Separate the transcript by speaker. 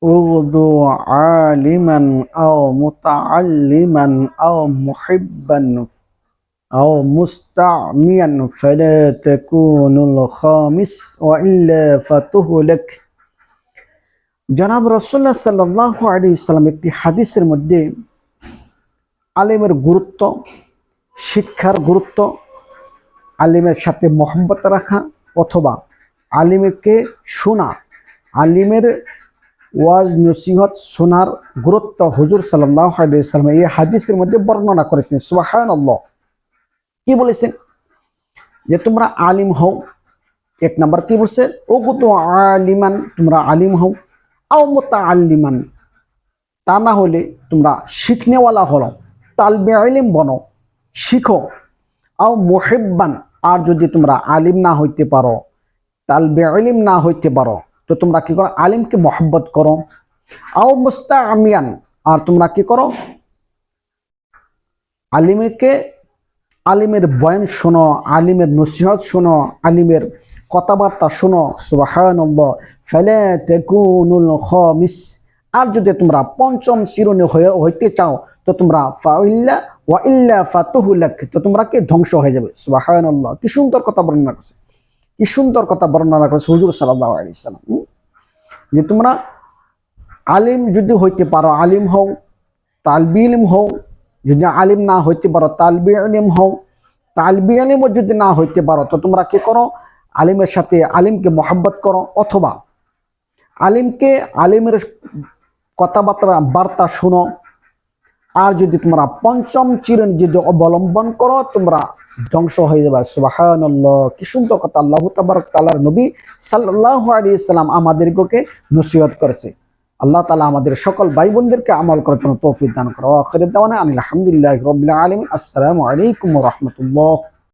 Speaker 1: উগদু আলিমান আও মুতাআল্লিমান আও মুহিব্বান আও মুস্তামিয়ান ফালা তাকুনুল খামিস ওয়া ইল্লা ফাতুহলাক। জনাব রাসূলুল্লাহ সাল্লাল্লাহু আলাইহি সাল্লাম একটি হাদিসের মধ্যে আলেমের গুরুত্ব, শিক্ষার গুরুত্ব, আলিমের সাথে মহব্বত রাখা অথবা আলিমকে শোনা, আলিমের ওয়াজ নসিহত শোনার গুরুত্ব হুজুর সাল্লাল্লাহু আলাইহি ওয়াসাল্লাম এই হাদিসের মধ্যে বর্ণনা করেছেন। সুবহানাল্লাহ। কি বলেছেন? যে তোমরা আলিম হও। এক নাম্বার কি বলছে? ওগুতু আলিমান, তোমরা আলিম হও। আও মুতাআল্লিমান, তা না হলে তোমরা শিখনেওয়ালা হলো, তালবে ইলম বনো, শিখো। আও মুহিব্বান, আর যদি তোমরা আলিম না হইতে পারো, তালবে ইলম না হইতে পারো, তো তোমরা কি করো? আলিমকে মহব্বত করো। আও মুস্তামিয়ান, আর তোমরা কি করো? আলিমের বয়ান শোনো, আলিমের নসিহত শোনো, আলিমের কথাবার্তা শোনো। সুবহানাল্লাহ। ফালা তাকুনুল খামিস, আর যদি তোমরা পঞ্চম শিরোনে হইতে চাও তো তোমরা ফাইল্লা ওয়া ইল্লা ফাতুহলাক, তো তোমরা কি ধ্বংস হয়ে যাবে। সুবহানাল্লাহ। কি সুন্দর কথা বর্ণনা করেছে, কি সুন্দর কথা বর্ণনা করেছে হুজুর সাল্লাল্লাহু আলাইহি সাল্লাম। যে তোমরা আলিম যদি হইতে পারো, আলিম হও, তালবি ইলম হও। যদি আলিম না হইতে পারো, তালবি ইলম হও। তালবি ইলমও যদি না হইতে পারো, তো তোমরা কি করো? আলিমের সাথে আলিমকে মহব্বত করো, অথবা আলিমের বার্তা শুনো। আর যদি তোমরা পঞ্চম চিরণী যদি অবলম্বন করো, তোমরা ধ্বংস হয়ে যাবে। সুবহানাল্লাহ। কি সুন্দর কথা আল্লাহ তাবারক তাআলার নবী সাল্লাল্লাহু আলাইহি সাল্লাম আমাদেরকে নসিহত করেছে। আল্লাহ তাআলা আমাদের সকল ভাই বোনদেরকে আমল করার জন্য তৌফিক দান করো। আখির দাওয়ানা আলহামদুলিল্লাহি রাব্বিল আলামিন। আসসালামু আলাইকুম ওয়া রাহমাতুল্লাহ।